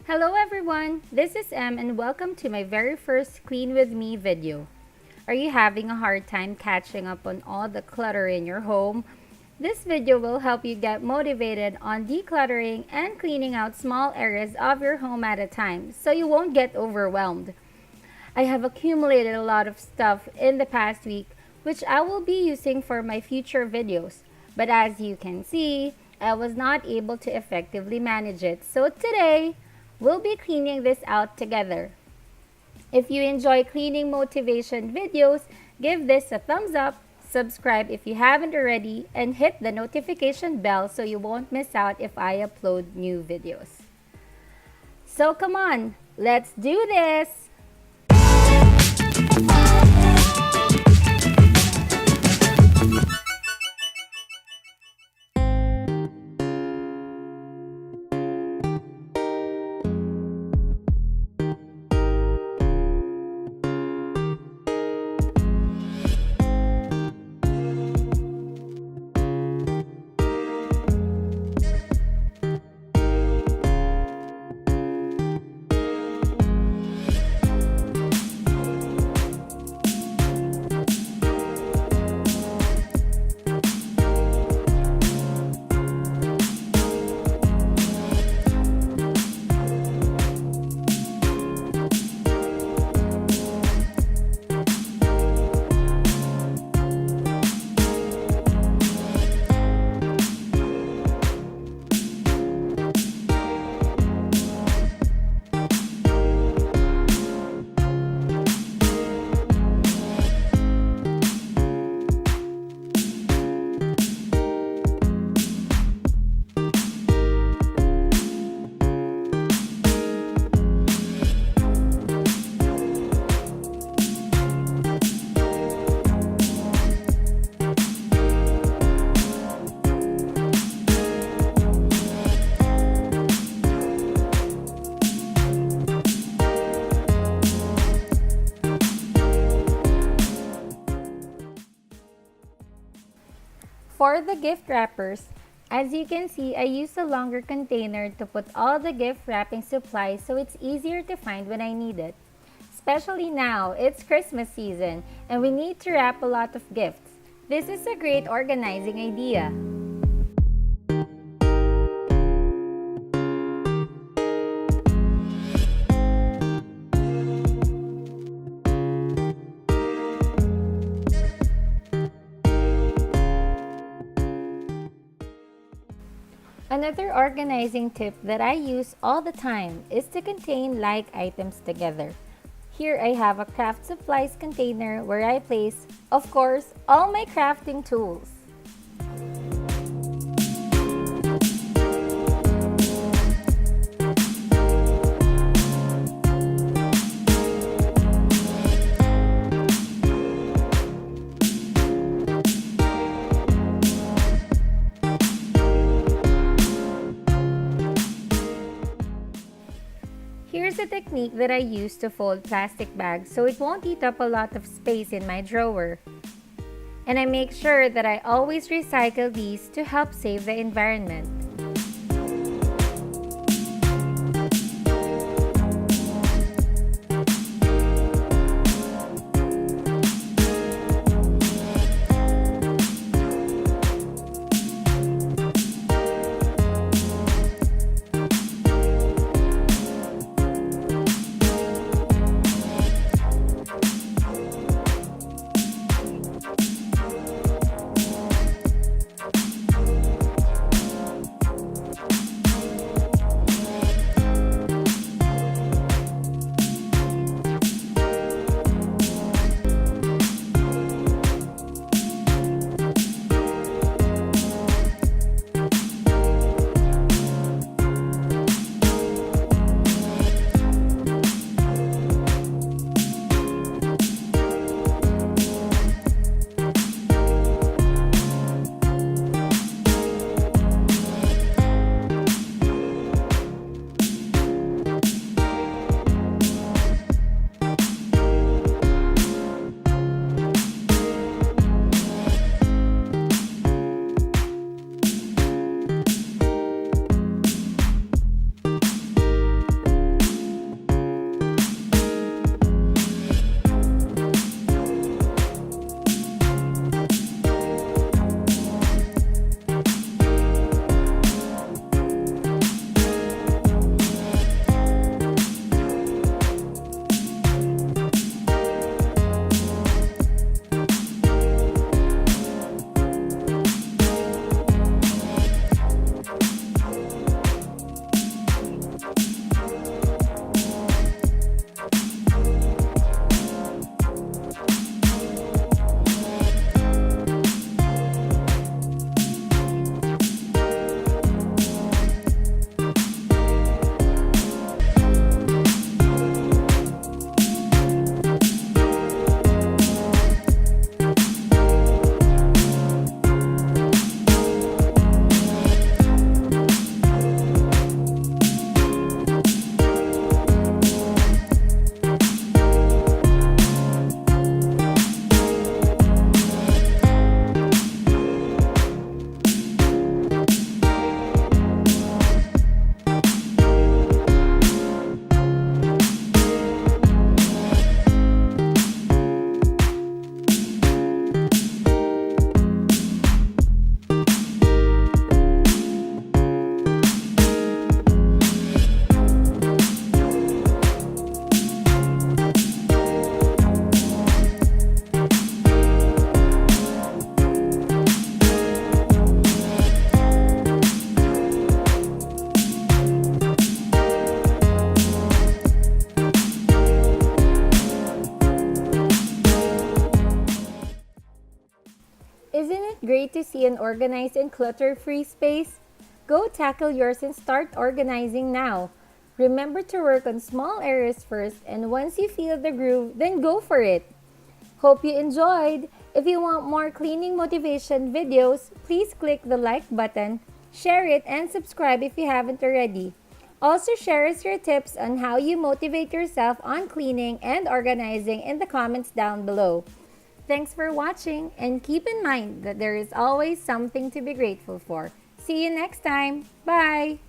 Hello everyone, this is Em and welcome to my very first Clean With Me video. Are you having a hard time catching up on all the clutter in your home? This video will help you get motivated on decluttering and cleaning out small areas of your home at a time so you won't get overwhelmed. I have accumulated a lot of stuff in the past week which I will be using for my future videos. But as you can see, I was not able to effectively manage it. So today, we'll be cleaning this out together. If you enjoy cleaning motivation videos, give this a thumbs up, subscribe if you haven't already, and hit the notification bell so you won't miss out if I upload new videos. So come on, let's do this! For the gift wrappers, as you can see, I used a longer container to put all the gift wrapping supplies so it's easier to find when I need it. Especially now, it's Christmas season and we need to wrap a lot of gifts. This is a great organizing idea. Another organizing tip that I use all the time is to contain like items together. Here I have a craft supplies container where I place, of course, all my crafting tools. Here's a technique that I use to fold plastic bags so it won't eat up a lot of space in my drawer. And I make sure that I always recycle these to help save the environment. to see an organized and clutter-free space? Go tackle yours and start organizing now. Remember to work on small areas first, and once you feel the groove, then go for it. Hope you enjoyed! If you want more cleaning motivation videos, please click the like button, share it, and subscribe if you haven't already. Also, share us your tips on how you motivate yourself on cleaning and organizing in the comments down below. Thanks for watching, and keep in mind that there is always something to be grateful for. See you next time. Bye!